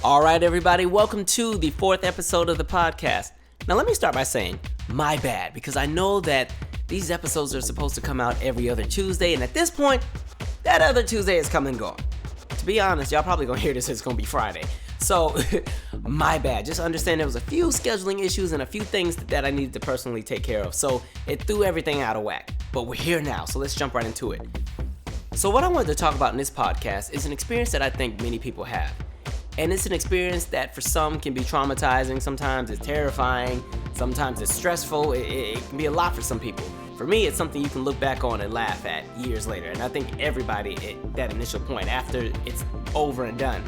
All right, everybody, welcome to the 4th episode of the podcast. Now, let me start by saying, my bad, because I know that these episodes are supposed to come out every other Tuesday, and at this point, that other Tuesday is come and gone. To be honest, y'all probably gonna hear this, it's gonna be Friday. So, my bad. Just understand there was a few scheduling issues and a few things that I needed to personally take care of, so it threw everything out of whack. But we're here now, so let's jump right into it. So what I wanted to talk about in this podcast is an experience that I think many people have. And it's an experience that for some can be traumatizing, sometimes it's terrifying, sometimes it's stressful, it can be a lot for some people. For me, it's something you can look back on and laugh at years later. And I think everybody at that initial point, after it's over and done,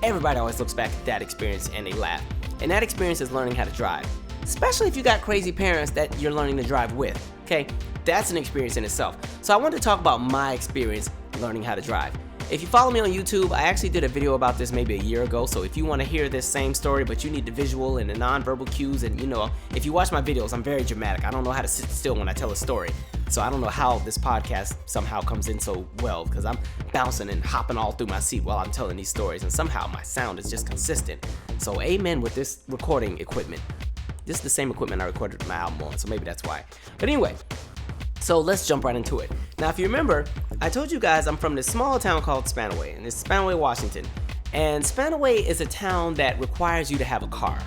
everybody always looks back at that experience and they laugh. And that experience is learning how to drive. Especially if you got crazy parents that you're learning to drive with, okay? That's an experience in itself. So I wanted to talk about my experience learning how to drive. If you follow me on YouTube, I actually did a video about this maybe a year ago, so if you want to hear this same story, but you need the visual and the non-verbal cues, and if you watch my videos, I'm very dramatic. I don't know how to sit still when I tell a story, so I don't know how this podcast somehow comes in so well, because I'm bouncing and hopping all through my seat while I'm telling these stories, and somehow my sound is just consistent. So amen with this recording equipment. This is the same equipment I recorded my album on, so maybe that's why. But anyway, so let's jump right into it. Now, if you remember, I told you guys I'm from this small town called Spanaway, and it's Spanaway, Washington. And Spanaway is a town that requires you to have a car.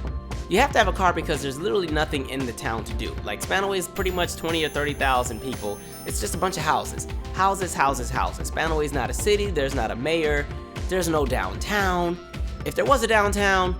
You have to have a car because there's literally nothing in the town to do. Like, Spanaway is pretty much 20 or 30,000 people. It's just a bunch of houses. Houses. Spanaway is not a city. There's not a mayor. There's no downtown. If there was a downtown,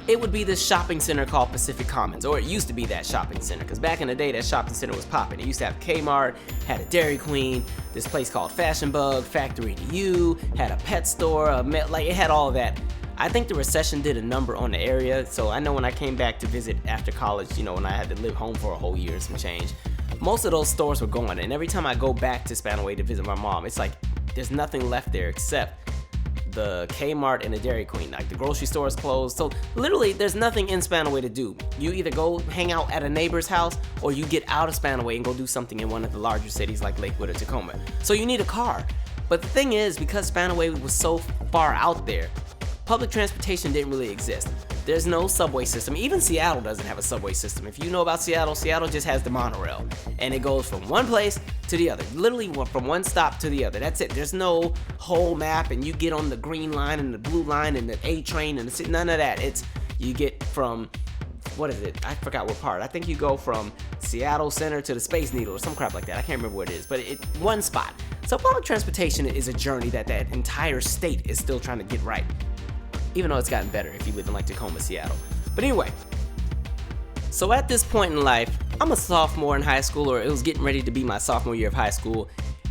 it would be this shopping center called Pacific Commons, or it used to be that shopping center, because back in the day, that shopping center was popping. It used to have Kmart, had a Dairy Queen, this place called Fashion Bug, Factory to You, had a pet store, it had all of that. I think the recession did a number on the area, so I know when I came back to visit after college, when I had to live home for a whole year and some change, most of those stores were gone, and every time I go back to Spanaway to visit my mom, it's like there's nothing left there except the Kmart and the Dairy Queen. Like, the grocery store is closed, so literally there's nothing in Spanaway to do. You either go hang out at a neighbor's house, or you get out of Spanaway and go do something in one of the larger cities like Lakewood or Tacoma. So you need a car. But the thing is, because Spanaway was so far out there, public transportation didn't really exist. There's no subway system. Even Seattle doesn't have a subway system. If you know about Seattle, Seattle just has the monorail, and it goes from one place to the other, literally from one stop to the other. That's it. There's no whole map, and you get on the green line and the blue line and the A train and none of that. You get from, what is it? I forgot what part. I think you go from Seattle Center to the Space Needle or some crap like that. I can't remember what it is, but one spot. So public transportation is a journey that entire state is still trying to get right. Even though it's gotten better if you live in like Tacoma, Seattle. But anyway, so at this point in life, I'm a sophomore in high school, or it was getting ready to be my sophomore year of high school.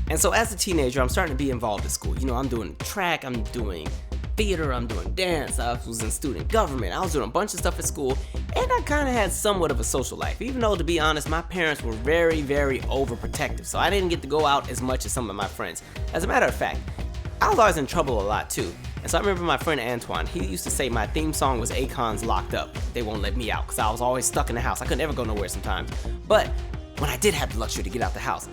And so as a teenager, I'm starting to be involved in school. I'm doing track, I'm doing theater, I'm doing dance, I was in student government, I was doing a bunch of stuff at school, and I kind of had somewhat of a social life. Even though, to be honest, my parents were very, very overprotective, so I didn't get to go out as much as some of my friends. As a matter of fact, I was always in trouble a lot too. And so I remember my friend Antoine, he used to say my theme song was Akon's Locked Up. They won't let me out, because I was always stuck in the house. I could never go nowhere sometimes. But when I did have the luxury to get out the house,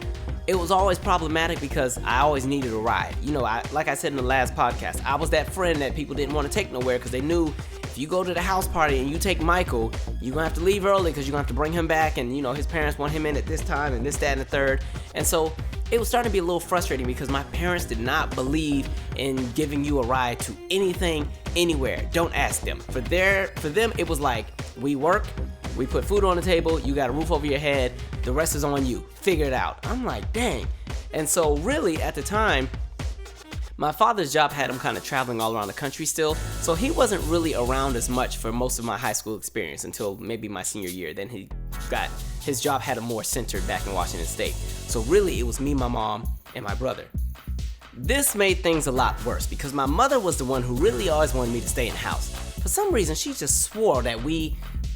it was always problematic because I always needed a ride. Like I said in the last podcast, I was that friend that people didn't want to take nowhere because they knew if you go to the house party and you take Michael, you're going to have to leave early because you're going to have to bring him back, and his parents want him in at this time and this, that, and the third. And so it was starting to be a little frustrating because my parents did not believe in giving you a ride to anything, anywhere. Don't ask them. For them, it was like, we work, we put food on the table, you got a roof over your head, the rest is on you. Figure it out. I'm like, dang. And so really, at the time, my father's job had him kind of traveling all around the country still, so he wasn't really around as much for most of my high school experience until maybe my senior year. Then his job had him more centered back in Washington State. So really, it was me, my mom, and my brother. This made things a lot worse because my mother was the one who really always wanted me to stay in the house. For some reason, she just swore that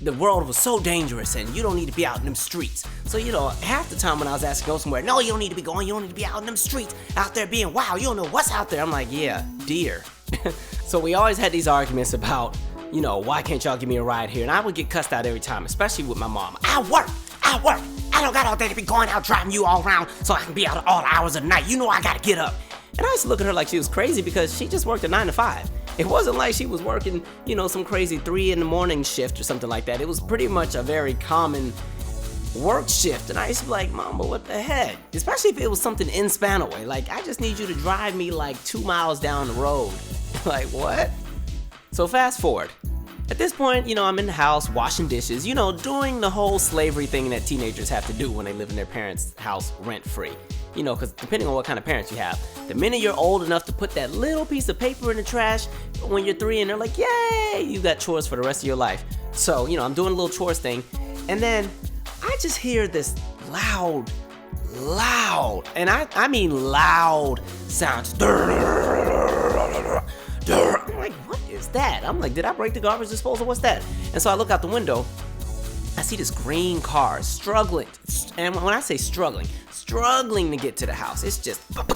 the world was so dangerous and you don't need to be out in them streets. So, half the time when I was asked to go somewhere, no, you don't need to be going, you don't need to be out in them streets, out there being wild, you don't know what's out there. I'm like, yeah, dear. So we always had these arguments about, why can't y'all give me a ride here? And I would get cussed out every time, especially with my mom. I work. I don't got all day to be going out driving you all around so I can be out at all hours of the night. I gotta get up. And I used to look at her like she was crazy because she just worked a 9 to 5. It wasn't like she was working, some crazy 3 a.m. shift or something like that. It was pretty much a very common work shift. And I used to be like, Mama, what the heck? Especially if it was something in Spanaway. Like, I just need you to drive me like 2 miles down the road. Like, what? So fast forward. At this point, I'm in the house washing dishes, doing the whole slavery thing that teenagers have to do when they live in their parents' house rent-free. Because depending on what kind of parents you have, the minute you're old enough to put that little piece of paper in the trash when you're 3 and they're like, yay, you got chores for the rest of your life. So, I'm doing a little chores thing, and then I just hear this loud, and I mean loud sounds. I'm like, what is that? I'm like, did I break the garbage disposal? What's that? And so I look out the window. I see this green car struggling. And when I say struggling to get to the house, it's just. I'm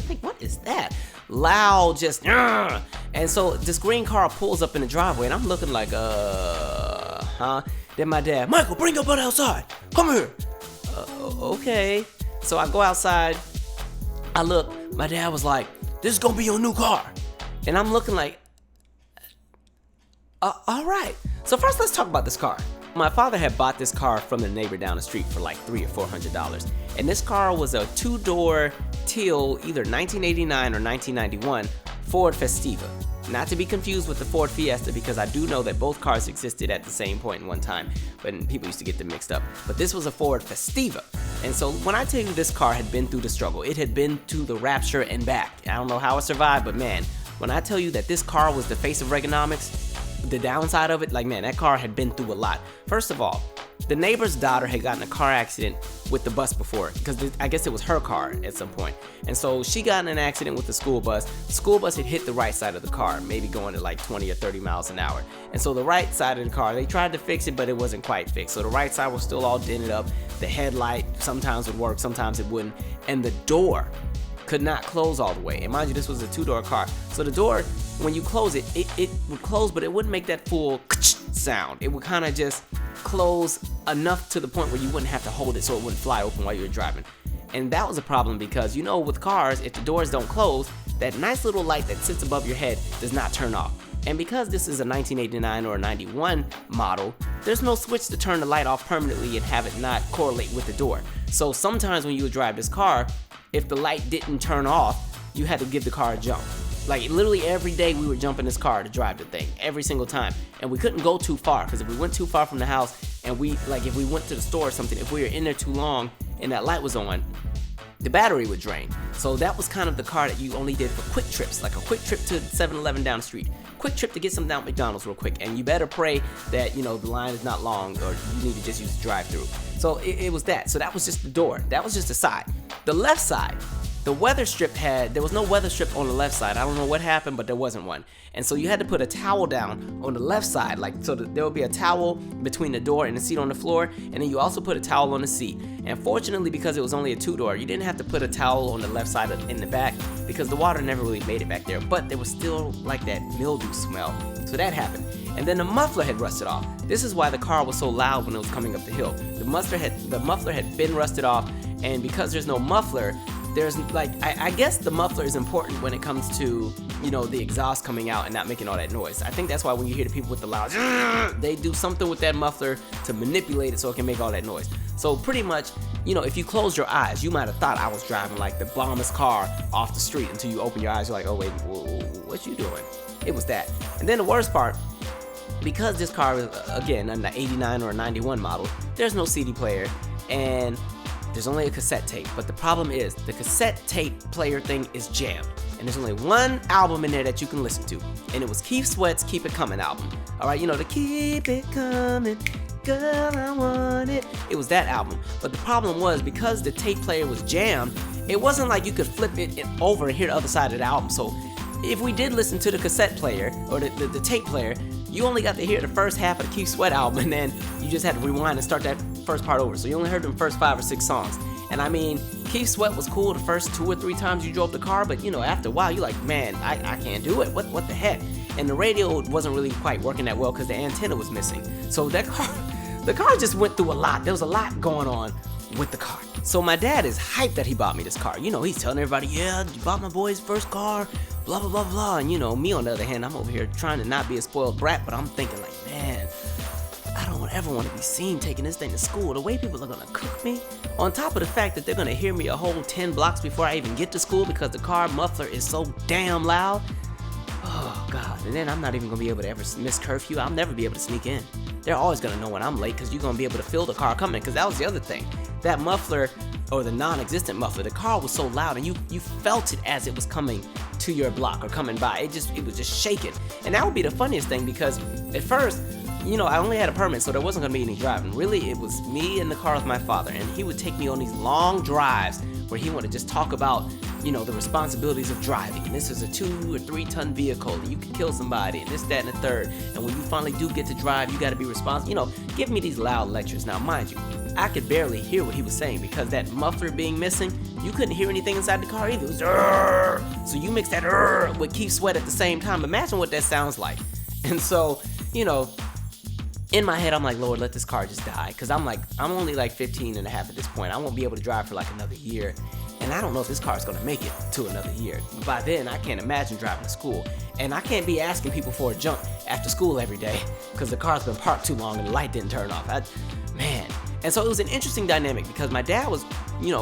like, what is that? Loud, just. And so this green car pulls up in the driveway, and I'm looking like, Then my dad, Michael, bring your butt outside. Come here. Okay. So I go outside. I look, my dad was like, this is gonna be your new car. And I'm looking like, all right. So first let's talk about this car. My father had bought this car from the neighbor down the street for like $300 or $400. And this car was a 2-door teal, either 1989 or 1991 Ford Festiva. Not to be confused with the Ford Fiesta, because I do know that both cars existed at the same point in one time, but people used to get them mixed up. But this was a Ford Festiva. And so when I tell you this car had been through the struggle, it had been to the rapture and back. I don't know how it survived, but man, when I tell you that this car was the face of Reaganomics, the downside of it, like, man, that car had been through a lot. First of all, the neighbor's daughter had gotten a car accident with the bus before, because I guess it was her car at some point. And so she got in an accident with the school bus. The school bus had hit the right side of the car, maybe going at like 20 or 30 miles an hour. And so the right side of the car, they tried to fix it, but it wasn't quite fixed. So the right side was still all dented up. The headlight sometimes would work, sometimes it wouldn't. And the door could not close all the way. And mind you, this was a 2-door car. So the door, when you close it, it would close, but it wouldn't make that full sound. It would kind of just close enough to the point where you wouldn't have to hold it so it wouldn't fly open while you were driving. And that was a problem because, with cars, if the doors don't close, that nice little light that sits above your head does not turn off. And because this is a 1989 or a 91 model, there's no switch to turn the light off permanently and have it not correlate with the door. So sometimes when you would drive this car, if the light didn't turn off, you had to give the car a jump. Like, literally every day we would jump in this car to drive the thing, every single time. And we couldn't go too far, because if we went too far from the house and if we went to the store or something, if we were in there too long and that light was on, the battery would drain. So that was kind of the car that you only did for quick trips, like a quick trip to 7-Eleven down the street, quick trip to get something down at McDonald's real quick. And you better pray that, the line is not long, or you need to just use the drive-through. So it was that. So that was just the door. That was just the side. The left side, the weather strip there was no weather strip on the left side. I don't know what happened, but there wasn't one. And so you had to put a towel down on the left side, there would be a towel between the door and the seat on the floor, and then you also put a towel on the seat. And fortunately, because it was only a 2-door, you didn't have to put a towel on the left side in the back, because the water never really made it back there, but there was still like that mildew smell. So that happened. And then the muffler had rusted off. This is why the car was so loud when it was coming up the hill. The muffler had been rusted off, and because there's no muffler, there's I guess the muffler is important when it comes to, the exhaust coming out and not making all that noise. I think that's why when you hear the people with the loud, they do something with that muffler to manipulate it so it can make all that noise. So pretty much, if you close your eyes, you might have thought I was driving like the bombest car off the street until you open your eyes. You're like, oh wait, what you doing? It was that. And then the worst part, because this car is, again, an 89 or a 91 model, there's no CD player, and there's only a cassette tape. But the problem is, the cassette tape player thing is jammed, and there's only one album in there that you can listen to, and it was Keith Sweat's Keep It Comin' album. All right, the Keep It Comin', girl, I want it. It was that album. But the problem was, because the tape player was jammed, it wasn't like you could flip it over and hear the other side of the album. So if we did listen to the cassette player or the tape player, you only got to hear the first half of the Keith Sweat album, and then you just had to rewind and start that first part over. So you only heard them first 5 or 6 songs. And I mean, Keith Sweat was cool the first 2 or 3 times you drove the car, but after a while, you're like, man, I can't do it. What the heck? And the radio wasn't really quite working that well because the antenna was missing. So the car just went through a lot. There was a lot going on with the car. So my dad is hyped that he bought me this car. He's telling everybody, yeah, you bought my boy's first car, blah, blah, blah, blah. And me on the other hand, I'm over here trying to not be a spoiled brat, but I'm thinking like, man, I don't ever want to be seen taking this thing to school. The way people are going to cook me, on top of the fact that they're going to hear me a whole 10 blocks before I even get to school because the car muffler is so damn loud. Oh, God. And then I'm not even going to be able to ever miss curfew. I'll never be able to sneak in. They're always going to know when I'm late because you're going to be able to feel the car coming, because that was the other thing. That muffler, or the non-existent muffler, the car was so loud and you felt it as it was coming to your block or coming by. It was just shaking. And that would be the funniest thing, because at first, I only had a permit, so there wasn't going to be any driving. Really, it was me in the car with my father, and he would take me on these long drives where he wanted to just talk about, the responsibilities of driving. And this is a 2 or 3 ton vehicle, and you could kill somebody, and this, that, and the third. And when you finally do get to drive, you got to be responsible. Give me these loud lectures. Now, mind you, I could barely hear what he was saying because that muffler being missing, you couldn't hear anything inside the car either. It was so you mix that with Keith Sweat at the same time. Imagine what that sounds like. And so, in my head, I'm like, Lord, let this car just die. Because I'm only like 15 and a half at this point. I won't be able to drive for like another year. And I don't know if this car is going to make it to another year. By then, I can't imagine driving to school. And I can't be asking people for a jump after school every day because the car's been parked too long and the light didn't turn off. Man. And so it was an interesting dynamic because my dad was,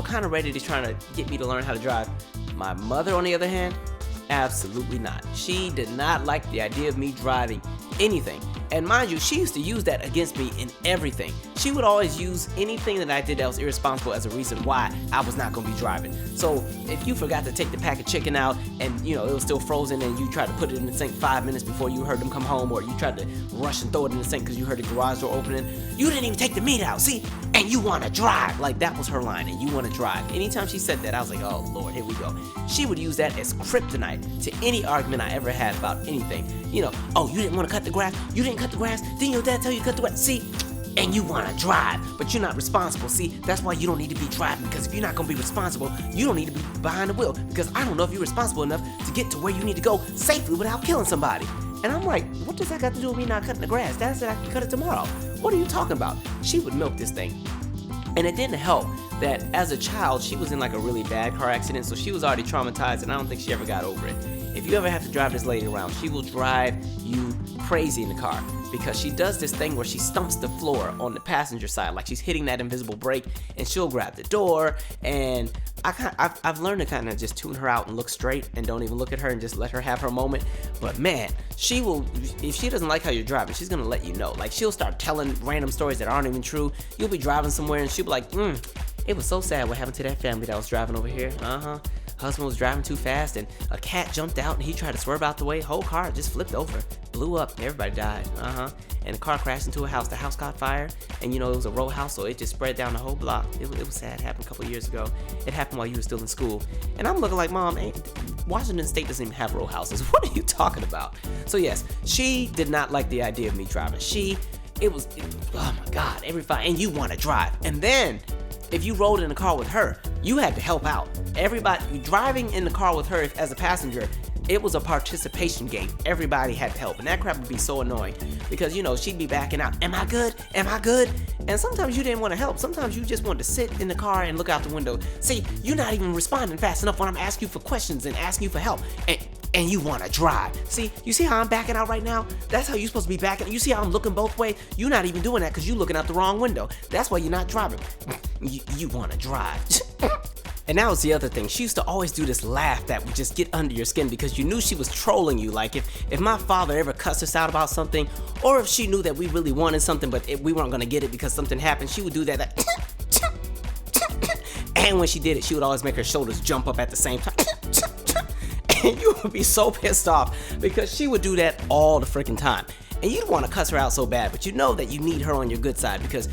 kind of ready to try to get me to learn how to drive. My mother, on the other hand, absolutely not. She did not like the idea of me driving anything. And mind you, she used to use that against me in everything. She would always use anything that I did that was irresponsible as a reason why I was not going to be driving. So if you forgot to take the pack of chicken out and, it was still frozen and you tried to put it in the sink 5 minutes before you heard them come home, or you tried to rush and throw it in the sink because you heard the garage door opening, you didn't even take the meat out, see? And you want to drive. Like, that was her line, and you want to drive. Anytime she said that, I was like, oh, Lord, here we go. She would use that as kryptonite to any argument I ever had about anything. Oh, you didn't want to cut the grass? You didn't cut the grass? Didn't your dad tell you to cut the grass? See? And you want to drive, but you're not responsible. See, that's why you don't need to be driving, because if you're not going to be responsible, you don't need to be behind the wheel, because I don't know if you're responsible enough to get to where you need to go safely without killing somebody. And I'm like, what does that got to do with me not cutting the grass? Dad said I can cut it tomorrow. What are you talking about? She would milk this thing. And it didn't help that as a child, she was in like a really bad car accident, so she was already traumatized, and I don't think she ever got over it. If you ever have to drive this lady around, she will drive you crazy in the car, because she does this thing where she stumps the floor on the passenger side, like she's hitting that invisible brake, and she'll grab the door. And I've learned to kind of just tune her out and look straight and don't even look at her and just let her have her moment. But man, she will, if she doesn't like how you're driving, she's gonna let you know. Like, she'll start telling random stories that aren't even true. You'll be driving somewhere and she'll be like, it was so sad what happened to that family that was driving over here. Husband was driving too fast and a cat jumped out and he tried to swerve out the way. Whole car just flipped over, blew up, and everybody died. And the car crashed into a house. The house caught fire, and it was a row house, so it just spread down the whole block. It was sad. It happened a couple years ago. It happened while you were still in school. And I'm looking like, Mom, Washington State doesn't even have row houses. What are you talking about? So yes, she did not like the idea of me driving. Oh my God, and you want to drive. And then, if you rode in the car with her, you had to help out. Everybody driving in the car with her as a passenger, it was a participation game. Everybody had to help, and that crap would be so annoying because she'd be backing out. Am I good? Am I good? And sometimes you didn't want to help. Sometimes you just wanted to sit in the car and look out the window. See, you're not even responding fast enough when I'm asking you for questions and asking you for help. And you want to drive. See, you see how I'm backing out right now? That's how you're supposed to be backing. You see how I'm looking both ways? You're not even doing that because you're looking out the wrong window. That's why you're not driving. You want to drive. And that was the other thing. She used to always do this laugh that would just get under your skin because you knew she was trolling you. Like if my father ever cussed us out about something, or if she knew that we really wanted something but we weren't going to get it because something happened, she would do that. And when she did it, she would always make her shoulders jump up at the same time. And you would be so pissed off because she would do that all the freaking time. And you'd want to cuss her out so bad, but you know that you need her on your good side because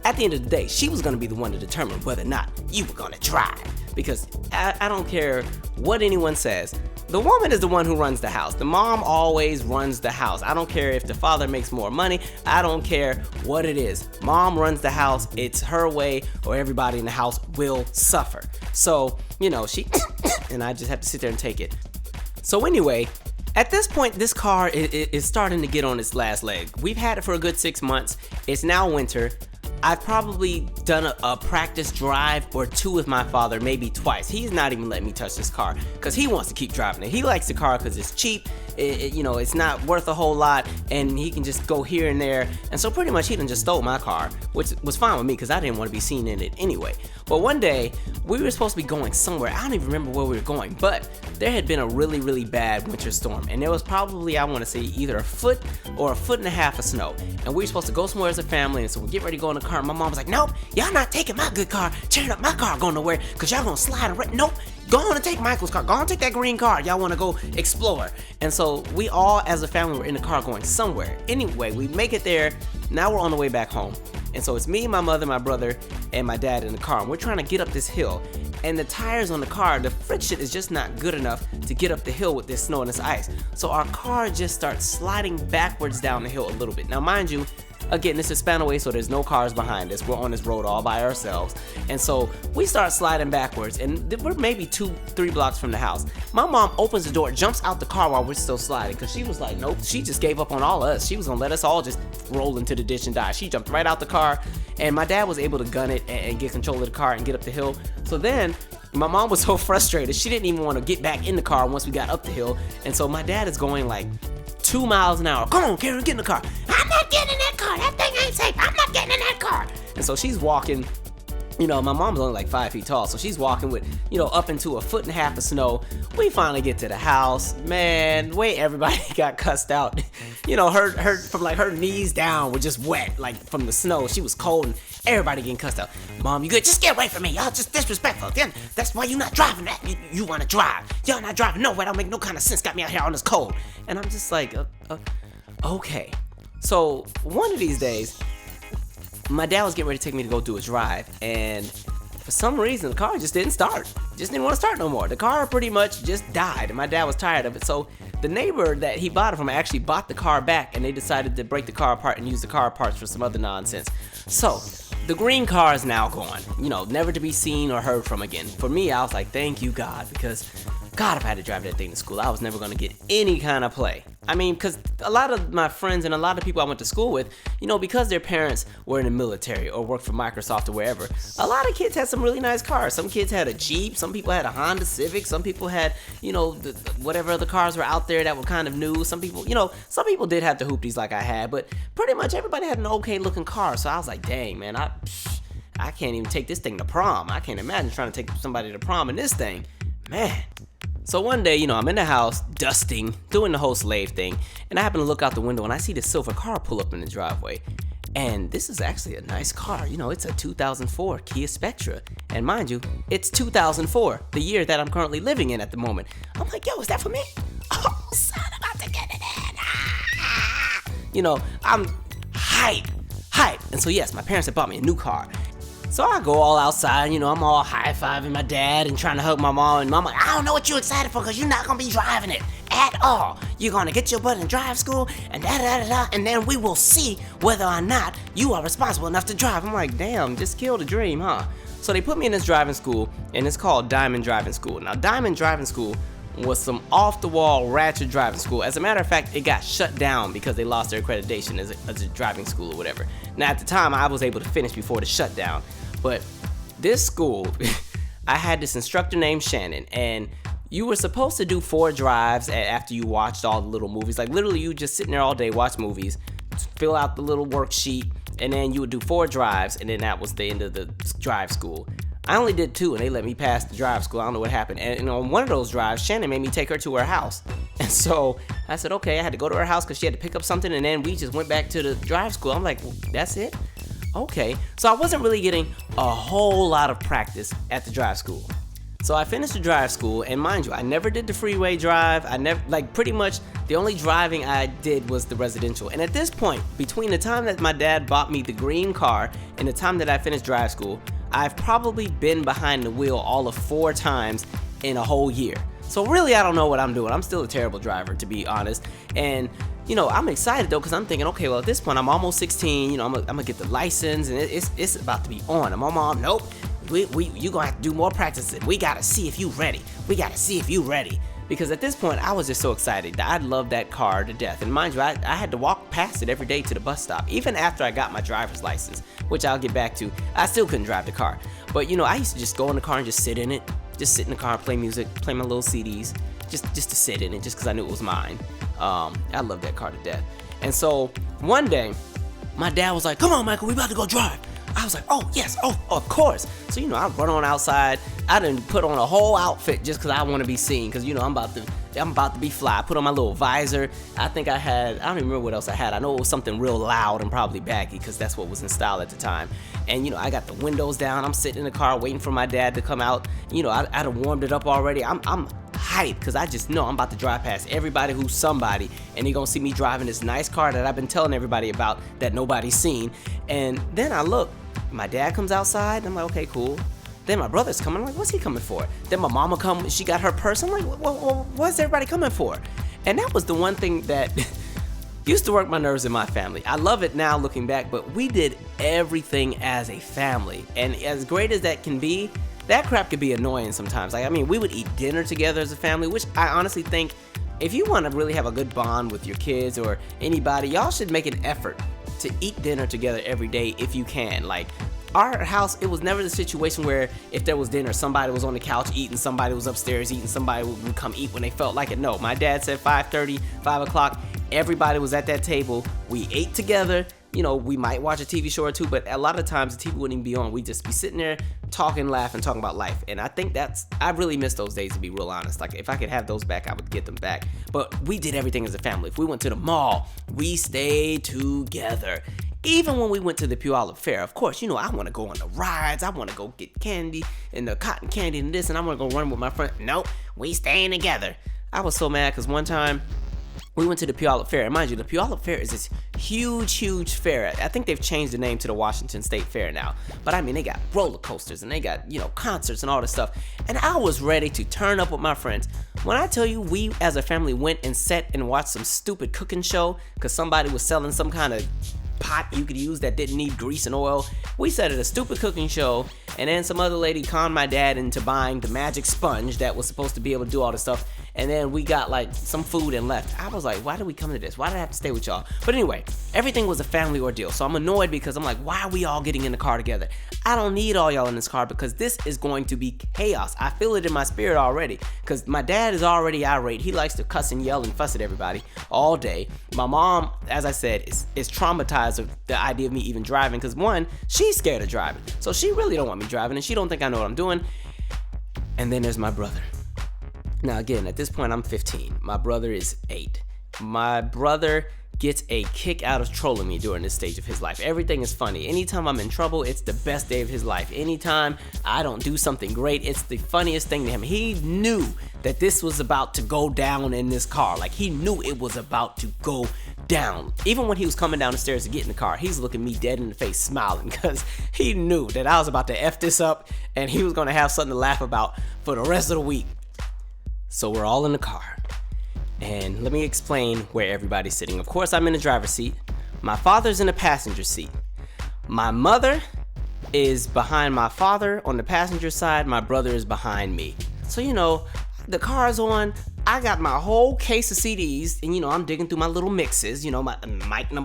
at the end of the day, she was going to be the one to determine whether or not you were going to drive. Because I don't care what anyone says. The woman is the one who runs the house. The mom always runs the house. I don't care if the father makes more money. I don't care what it is. Mom runs the house. It's her way or everybody in the house will suffer. So, she and I just have to sit there and take it. So anyway, at this point, this car is starting to get on its last leg. We've had it for a good 6 months. It's now winter. I've probably done a practice drive or two with my father, maybe twice. He's not even letting me touch this car because he wants to keep driving it. He likes the car because it's cheap, it's not worth a whole lot, and he can just go here and there. And so pretty much he done just stole my car, which was fine with me because I didn't want to be seen in it anyway. But one day, we were supposed to be going somewhere. I don't even remember where we were going, but there had been a really, really bad winter storm, and there was probably, I want to say, either a foot or a foot and a half of snow. And we were supposed to go somewhere as a family, and so we get ready to go in the car. My mom was like, nope, y'all not taking my good car, tearing up my car, going nowhere, because y'all gonna slide around. Nope, go on and take Michael's car. Go on and take that green car. Y'all want to go explore. And so we all, as a family, were in the car going somewhere. Anyway, we make it there. Now we're on the way back home. And so it's me, my mother, my brother, and my dad in the car. And we're trying to get up this hill. And the tires on the car, the friction is just not good enough to get up the hill with this snow and this ice. So our car just starts sliding backwards down the hill a little bit. Now, mind you, again, this is Spanaway, so there's no cars behind us. We're on this road all by ourselves. And so we start sliding backwards, and we're maybe 2-3 blocks from the house. My mom opens the door, jumps out the car while we're still sliding, because she was like, nope, she just gave up on all of us. She was gonna let us all just roll into the ditch and die. She jumped right out the car, and my dad was able to gun it and get control of the car and get up the hill. So then, my mom was so frustrated, she didn't even want to get back in the car once we got up the hill. And so my dad is going like 2 miles an hour. Come on, Karen, get in the car. I'm not getting in that car. That thing ain't safe. I'm not getting in that car. And so she's walking. My mom's only like 5 feet tall, so she's walking with, up into a foot and a half of snow. We finally get to the house. Man, the way everybody got cussed out. Her from like her knees down were just wet, like from the snow. She was cold and everybody getting cussed out. Mom, you good? Just get away from me. Y'all just disrespectful. Then that's why you not driving that. You want to drive. Y'all not driving nowhere. Don't make no kind of sense. Got me out here on this cold. And I'm just like, okay. So one of these days, my dad was getting ready to take me to go do a drive, and for some reason the car just didn't start. Just didn't want to start no more. The car pretty much just died, and my dad was tired of it. So the neighbor that he bought it from actually bought the car back, and they decided to break the car apart and use the car parts for some other nonsense. So the green car is now gone, never to be seen or heard from again. For me, I was like, thank you, God, because God, if I had to drive that thing to school, I was never going to get any kind of play. I mean, because a lot of my friends and a lot of people I went to school with, because their parents were in the military or worked for Microsoft or wherever, a lot of kids had some really nice cars. Some kids had a Jeep, some people had a Honda Civic, some people had, whatever other cars were out there that were kind of new. Some people did have the hoopties like I had, but pretty much everybody had an okay looking car. So I was like, dang, man, I can't even take this thing to prom. I can't imagine trying to take somebody to prom in this thing, man. So one day, I'm in the house, dusting, doing the whole slave thing, and I happen to look out the window and I see this silver car pull up in the driveway. And this is actually a nice car. It's a 2004 Kia Spectra. And mind you, it's 2004, the year that I'm currently living in at the moment. I'm like, yo, is that for me? Oh, son, I'm about to get it in. I'm hype. And so yes, my parents had bought me a new car. So I go all outside, I'm all high-fiving my dad and trying to hug my mom. And mom like, I don't know what you're excited for because you're not going to be driving it at all. You're going to get your butt in drive school and da-da-da-da, and then we will see whether or not you are responsible enough to drive. I'm like, damn, just killed a dream, huh? So they put me in this driving school, and it's called Diamond Driving School. Now, Diamond Driving School was some off-the-wall ratchet driving school. As a matter of fact, it got shut down because they lost their accreditation as a driving school or whatever. Now, at the time, I was able to finish before the shutdown. But this school, I had this instructor named Shannon, and you were supposed to do 4 drives after you watched all the little movies. Like literally, you just sitting there all day, watch movies, fill out the little worksheet, and then you would do 4 drives, and then that was the end of the drive school. I only did 2, and they let me pass the drive school. I don't know what happened. And on one of those drives, Shannon made me take her to her house. And so I said, okay, I had to go to her house because she had to pick up something, and then we just went back to the drive school. I'm like, well, that's it? Okay, so I wasn't really getting a whole lot of practice at the drive school. So I finished the drive school, and mind you, I never did the freeway drive. Pretty much the only driving I did was the residential. And at this point, between the time that my dad bought me the green car and the time that I finished drive school, I've probably been behind the wheel all of 4 times in a whole year. So really, I don't know what I'm doing. I'm still a terrible driver, to be honest. And I'm excited though, because I'm thinking, okay, well at this point I'm almost 16. I'm gonna get the license, and it's about to be on. And my mom, nope, you gonna have to do more practicing. We gotta see if you ready. because at this point I was just so excited that I loved that car to death. And mind you, I had to walk past it every day to the bus stop, even after I got my driver's license, which I'll get back to. I still couldn't drive the car, but I used to just go in the car and just sit in it, just sit in the car, play music, play my little CDs, just to sit in it, just because I knew it was mine. I love that car to death. And so one day, my dad was like, "Come on, Michael, we about to go drive." I was like, "Oh, yes, oh, of course." So, I run on outside. I done put on a whole outfit just because I want to be seen, because, I'm about to be fly. I put on my little visor. I don't even remember what else I had. I know it was something real loud and probably baggy, because that's what was in style at the time. And, I got the windows down. I'm sitting in the car waiting for my dad to come out. I'd have warmed it up already. I'm hyped, because I just know I'm about to drive past everybody who's somebody, and they're gonna see me driving this nice car that I've been telling everybody about that nobody's seen. And then I look, my dad comes outside, and I'm like, okay, cool. Then my brother's coming, I'm like, what's he coming for? Then my mama come, she got her purse. I'm like, what's everybody coming for? And that was the one thing that used to work my nerves in my family. I love it now looking back, but we did everything as a family. And as great as that can be, that crap could be annoying sometimes. We would eat dinner together as a family, which I honestly think if you want to really have a good bond with your kids or anybody, y'all should make an effort to eat dinner together every day if you can. Like, our house, it was never the situation where if there was dinner, somebody was on the couch eating, somebody was upstairs eating, somebody would come eat when they felt like it. No, my dad said 5:30, 5 o'clock, everybody was at that table. We ate together. We might watch a TV show or two, but a lot of times the TV wouldn't even be on. We'd just be sitting there talking, laughing, talking about life. And I think I really miss those days, to be real honest. Like, if I could have those back, I would get them back. But we did everything as a family. If we went to the mall, we stayed together. Even when we went to the Puyallup Fair, of course, I want to go on the rides. I want to go get candy and the cotton candy and this, and I want to go run with my friend. Nope, we staying together. I was so mad because one time we went to the Puyallup Fair. And mind you, the Puyallup Fair is this huge fair. I think they've changed the name to the Washington State Fair now. But they got roller coasters and they got, concerts and all this stuff. And I was ready to turn up with my friends. When I tell you, we as a family went and sat and watched some stupid cooking show because somebody was selling some kind of pot you could use that didn't need grease and oil. We sat at a stupid cooking show, and then some other lady conned my dad into buying the magic sponge that was supposed to be able to do all this stuff. And then we got like some food and left. I was like, why did we come to this? Why did I have to stay with y'all? But anyway, everything was a family ordeal. So I'm annoyed because I'm like, why are we all getting in the car together? I don't need all y'all in this car because this is going to be chaos. I feel it in my spirit already because my dad is already irate. He likes to cuss and yell and fuss at everybody all day. My mom, as I said, is traumatized of the idea of me even driving because one, she's scared of driving. So she really don't want me driving and she don't think I know what I'm doing. And then there's my brother. Now again, at this point I'm 15. My brother is 8. My brother gets a kick out of trolling me during this stage of his life. Everything is funny. Anytime I'm in trouble, it's the best day of his life. Anytime I don't do something great, it's the funniest thing to him. He knew that this was about to go down in this car. Like, he knew it was about to go down. Even when he was coming down the stairs to get in the car, he's looking me dead in the face smiling because he knew that I was about to F this up and he was going to have something to laugh about for the rest of the week. So we're all in the car. And let me explain where everybody's sitting. Of course, I'm in the driver's seat. My father's in the passenger seat. My mother is behind my father on the passenger side. My brother is behind me. So, the car's on. I got my whole case of CDs, and I'm digging through my little mixes. My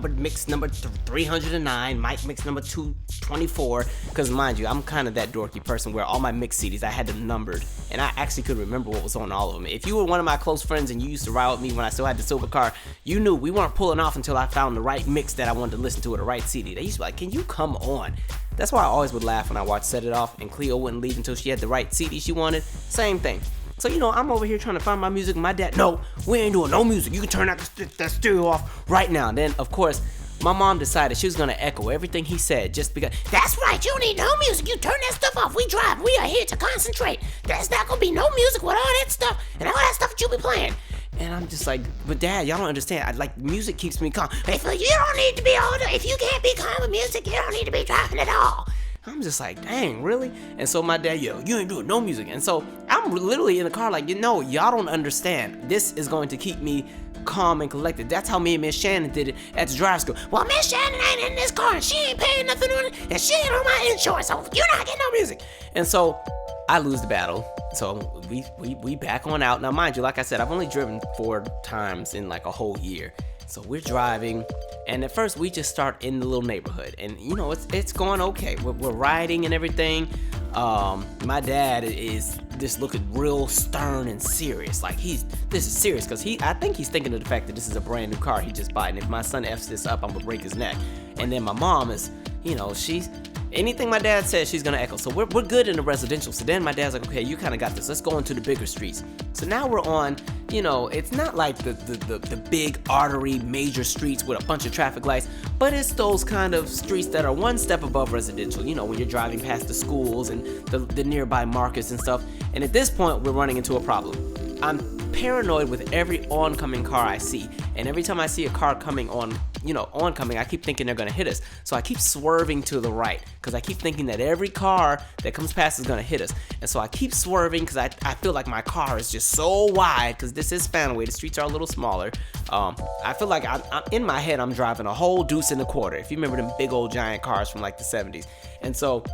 mix number 309, mic mix number 224. Because mind you, I'm kind of that dorky person where all my mix CDs, I had them numbered, and I actually could remember what was on all of them. If you were one of my close friends and you used to ride with me when I still had the silver car, you knew we weren't pulling off until I found the right mix that I wanted to listen to, or the right CD. They used to be like, "Can you come on?" That's why I always would laugh when I watched Set It Off, and Cleo wouldn't leave until she had the right CD she wanted. Same thing. So, I'm over here trying to find my music. My dad, "No, we ain't doing no music. You can turn that stereo off right now." And then, of course, my mom decided she was going to echo everything he said just because, "That's right, you need no music. You turn that stuff off. We drive. We are here to concentrate. There's not going to be no music with all that stuff and all that stuff that you be playing." And I'm just like, "But Dad, y'all don't understand. Music keeps me calm." "If you don't need to be older, if you can't be calm with music, you don't need to be driving at all." I'm just like, dang, really? And so my dad yelled, "You ain't doing no music." And so I'm literally in the car like, y'all don't understand. This is going to keep me calm and collected. That's how me and Miss Shannon did it at the drive school. "Well, Miss Shannon ain't in this car and she ain't paying nothing on it and she ain't on my insurance, so you're not getting no music." And so I lose the battle. So we back on out. Now, mind you, like I said, I've only driven 4 times in like a whole year. So we're driving, and at first we just start in the little neighborhood, and it's going okay. We're riding and everything. My dad is just looking real stern and serious. Like this is serious, because I think he's thinking of the fact that this is a brand new car he just bought, and if my son F's this up, I'm gonna break his neck. And then my mom is, she's anything my dad says, she's gonna echo. So we're good in the residential. So then my dad's like, okay, you kind of got this. Let's go into the bigger streets. So now we're on, it's not like the big artery major streets with a bunch of traffic lights, but it's those kind of streets that are one step above residential. When you're driving past the schools and the nearby markets and stuff. And at this point, we're running into a problem. I'm paranoid with every oncoming car I see, and every time I see a car coming oncoming, I keep thinking they're gonna hit us. So I keep swerving to the right, because I keep thinking that every car that comes past is gonna hit us. And so I keep swerving, because I feel like my car is just so wide, because this is Spanaway, the streets are a little smaller. I feel like I'm in my head, I'm driving a whole deuce and a quarter, if you remember them big old giant cars from like the 70s. And so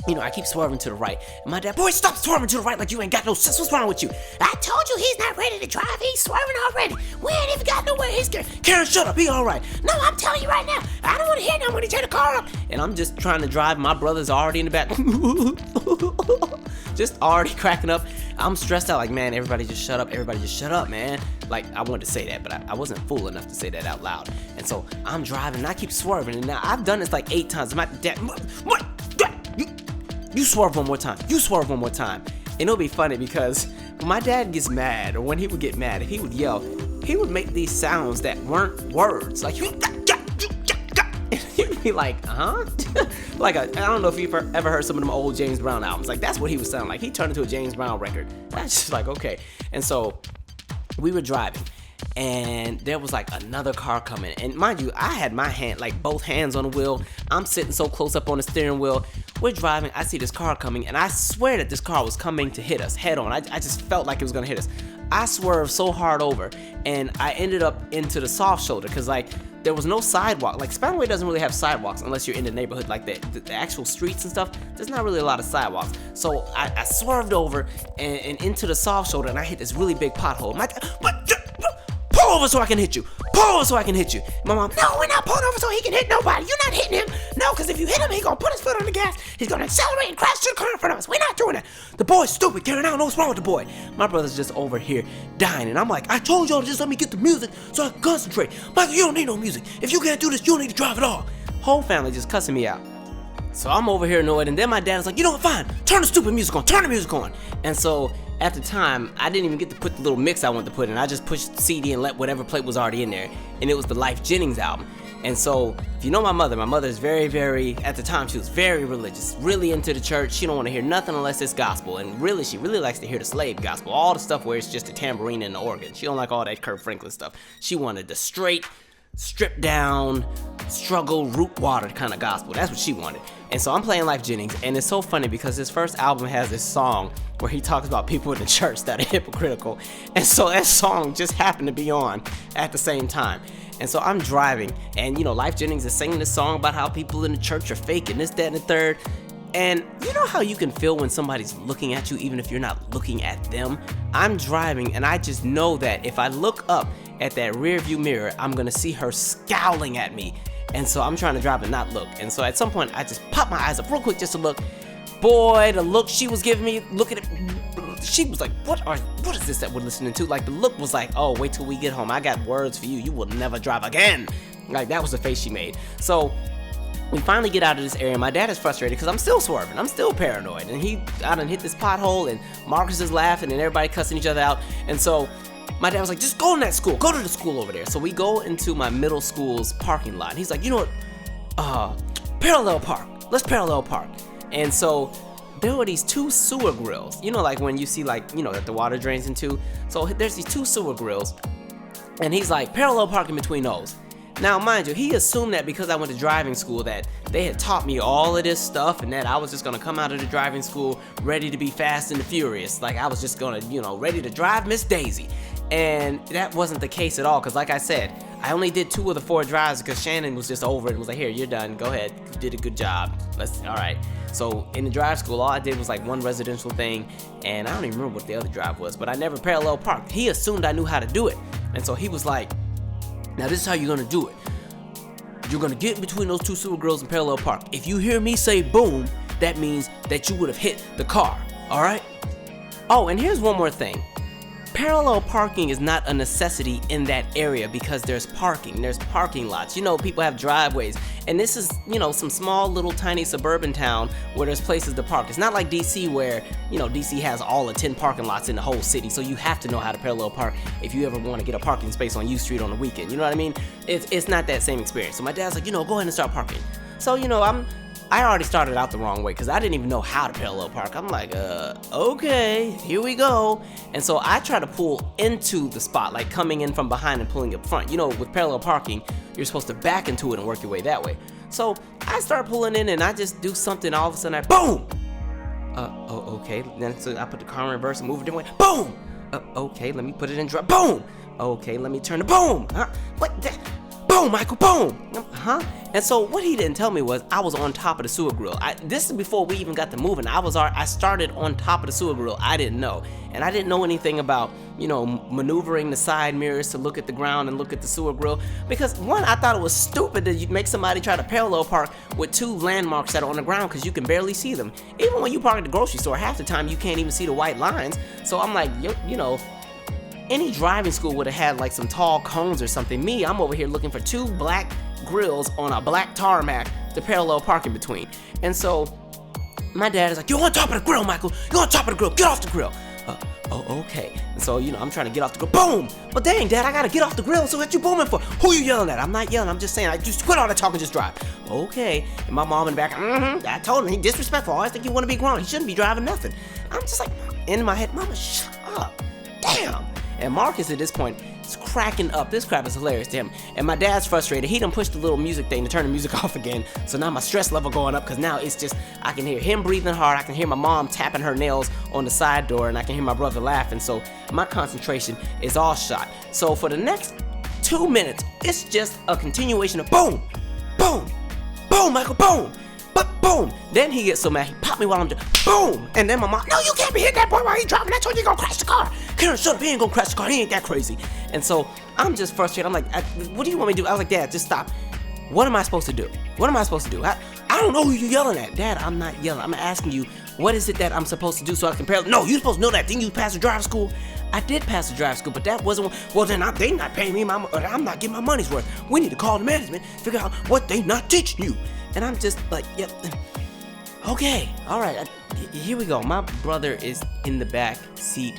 I keep swerving to the right. And my dad, boy, stop swerving to the right like you ain't got no sense. What's wrong with you? I told you he's not ready to drive. He's swerving already. We ain't even got nowhere. He's scared. Karen, shut up. He all right. No, I'm telling you right now. I don't want to hear nothing when he turn the car up. And I'm just trying to drive. My brother's already in the back. Just already cracking up. I'm stressed out. Like, man, everybody just shut up. Everybody just shut up, man. Like, I wanted to say that, but I wasn't fool enough to say that out loud. And so I'm driving, and I keep swerving. And now I've done this like 8 times. My dad, what? You swerve one more time. You swerve one more time. And it'll be funny, because when my dad gets mad, or when he would get mad, if he would yell, he would make these sounds that weren't words. Like, and he'd be like, huh? Like, I don't know if you've ever heard some of them old James Brown albums. Like, that's what he was sounding like. He turned into a James Brown record. That's just like, okay. And so we were driving, and there was like another car coming. And mind you, I had my hand, like both hands on the wheel. I'm sitting so close up on the steering wheel. We're driving, I see this car coming, and I swear that this car was coming to hit us head on. I just felt like it was gonna hit us. I swerved so hard over, and I ended up into the soft shoulder, because like there was no sidewalk. Like, Spanaway doesn't really have sidewalks unless you're in the neighborhood, like the actual streets and stuff. There's not really a lot of sidewalks. So I swerved over and into the soft shoulder, and I hit this really big pothole. Pull over so I can hit you. Pull over so I can hit you. My mom, no, we're not pulling over so he can hit nobody. You're not hitting him. No, because if you hit him, he's going to put his foot on the gas. He's going to accelerate and crash to the car in front of us. We're not doing that. The boy's stupid, Karen. I don't know what's wrong with the boy. My brother's just over here dying. And I'm like, I told y'all to just let me get the music so I can concentrate. Michael, you don't need no music. If you can't do this, you don't need to drive at all. Whole family just cussing me out. So I'm over here annoyed. And then my dad's like, you know what, fine. Turn the stupid music on. Turn the music on. And so at the time, I didn't even get to put the little mix I wanted to put in. I just pushed the CD and let whatever plate was already in there. And it was the Life Jennings album. And so, if you know my mother is very, very, at the time, she was very religious, really into the church. She don't want to hear nothing unless it's gospel. And really, she really likes to hear the slave gospel. All the stuff where it's just a tambourine and the organ. She don't like all that Kirk Franklin stuff. She wanted the straight, stripped down, struggle, root water kind of gospel. That's what she wanted. And so I'm playing Life Jennings, and it's so funny because his first album has this song where he talks about people in the church that are hypocritical. And so that song just happened to be on at the same time. And so I'm driving, and Life Jennings is singing this song about how people in the church are fake and this, that, and the third. And you know how you can feel when somebody's looking at you even if you're not looking at them? I'm driving, and I just know that if I look up at that rear view mirror, I'm gonna see her scowling at me. And so I'm trying to drive and not look. And so at some point, I just popped my eyes up real quick just to look. Boy, the look she was giving me, look at it. She was like, what is this that we're listening to? Like, the look was like, oh, wait till we get home. I got words for you. You will never drive again. Like, that was the face she made. So we finally get out of this area. My dad is frustrated because I'm still swerving. I'm still paranoid. And I done hit this pothole, and Marcus is laughing, and everybody cussing each other out. And so my dad was like, just go in that school. Go to the school over there. So we go into my middle school's parking lot. He's like, you know what? Parallel park. Let's parallel park. And so there were these 2 sewer grills. Like when you see that the water drains into. So there's these 2 sewer grills. And he's like, parallel parking between those. Now, mind you, he assumed that because I went to driving school that they had taught me all of this stuff and that I was just going to come out of the driving school ready to be fast and the furious. Like I was just going to, ready to drive Miss Daisy. And that wasn't the case at all, because like I said, I only did 2 of the 4 drives because Shannon was just over it and was like, here, you're done. Go ahead. You did a good job. All right. So in the drive school, all I did was like one residential thing, and I don't even remember what the other drive was, but I never parallel parked. He assumed I knew how to do it. And so he was like, now this is how you're gonna do it. You're gonna get in between those two sewer grills and parallel park. If you hear me say boom, that means that you would have hit the car, all right? Oh, and here's one more thing. Parallel parking is not a necessity in that area because there's parking lots. You know, people have driveways, and this is, you know, some small little tiny suburban town where there's places to park. It's not like DC where, you know, DC has all the 10 parking lots in the whole city, so you have to know how to parallel park if you ever want to get a parking space on U Street on the weekend. You know what I mean? It's not that same experience. So my dad's like, you know, go ahead and start parking. So, you know, I already started out the wrong way because I didn't even know how to parallel park. I'm like, okay, here we go. And so I try to pull into the spot, like coming in from behind and pulling up front. You know, with parallel parking, you're supposed to back into it and work your way that way. So I start pulling in and I just do something, all of a sudden boom! Okay. Then so I put the car in reverse and move it different way. Boom! Okay, let me put it in drive. Boom! Okay, let me turn the boom! What the? Boom, Michael, boom! And so what he didn't tell me was I was on top of the sewer grill. This is before we even got to moving. I started on top of the sewer grill. I didn't know. And I didn't know anything about, you know, maneuvering the side mirrors to look at the ground and look at the sewer grill. Because one, I thought it was stupid that you'd make somebody try to parallel park with two landmarks that are on the ground because you can barely see them. Even when you park at the grocery store, half the time you can't even see the white lines. So I'm like, you know, any driving school would have had like some tall cones or something. Me, I'm over here looking for two black grills on a black tarmac to parallel park in between. And so my dad is like, you're on top of the grill, Michael. You're on top of the grill. Get off the grill. Okay. And so, you know, I'm trying to get off the grill. Boom! But dang, Dad, I gotta get off the grill. So what you booming for? Who you yelling at? I'm not yelling. I'm just saying, I just quit all that talking, just drive. Okay. And my mom in the back, I told him, he disrespectful. I always think you want to be grown. He shouldn't be driving nothing. I'm just like, in my head, Mama, shut up. Damn. And Marcus at this point is cracking up. This crap is hilarious to him. And my dad's frustrated. He done pushed the little music thing to turn the music off again. So now my stress level going up because now it's just, I can hear him breathing hard. I can hear my mom tapping her nails on the side door. And I can hear my brother laughing. So my concentration is all shot. So for the next 2 minutes, it's just a continuation of boom, boom, boom, Michael, boom. But boom, then he gets so mad, he popped me while I'm just boom. And then my mom, no, you can't be hitting that boy while he's driving. That's when you're gonna crash the car. Karen, shut up, he ain't gonna crash the car. He ain't that crazy. And so I'm just frustrated. I'm like, what do you want me to do? I was like, Dad, just stop. What am I supposed to do? What am I supposed to do? I don't know who you're yelling at. Dad, I'm not yelling. I'm asking you, what is it that I'm supposed to do so I can parallel? No, you're supposed to know that. Didn't you pass the drive school? I did pass the drive school, but that wasn't, well then they not paying me, I'm not getting my money's worth. We need to call the management, figure out what they not teaching you. And I'm just like, yep. Okay, all right, here we go. My brother is in the back seat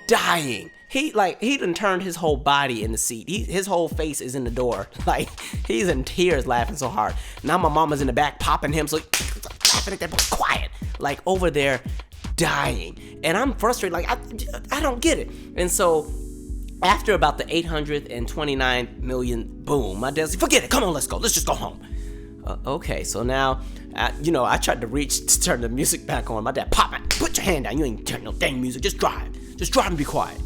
dying. He done turned his whole body in the seat. His whole face is in the door. Like, he's in tears laughing so hard. Now my mama's in the back popping him, so laughing at that boy, quiet. Like, over there, dying. And I'm frustrated, like, I don't get it. And so, after about the 829 million boom, my dad's like, forget it, come on, let's go. Let's just go home. Okay, so now, I tried to reach to turn the music back on. My dad, pop it, put your hand down. You ain't turning no dang music. Just drive. Just drive and be quiet.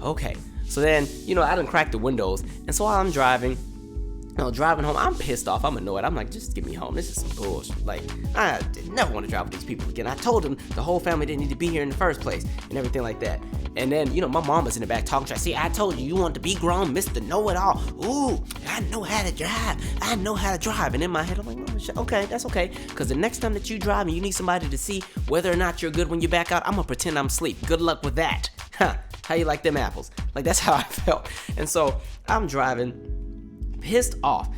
Okay, so then, I done cracked the windows. And so while I'm driving home, I'm pissed off. I'm annoyed. I'm like, just get me home. This is some bullshit. Like, I never want to drive with these people again. I told them the whole family didn't need to be here in the first place and everything like that. And then, my mom was in the back talking to her. See, I told you want to be grown, Mr. Know-It-All. Ooh, I know how to drive. I know how to drive. And in my head, I'm like, oh, okay, that's okay. Because the next time that you drive and you need somebody to see whether or not you're good when you back out, I'm going to pretend I'm asleep. Good luck with that. Huh. How you like them apples? Like, that's how I felt. And so I'm driving, pissed off.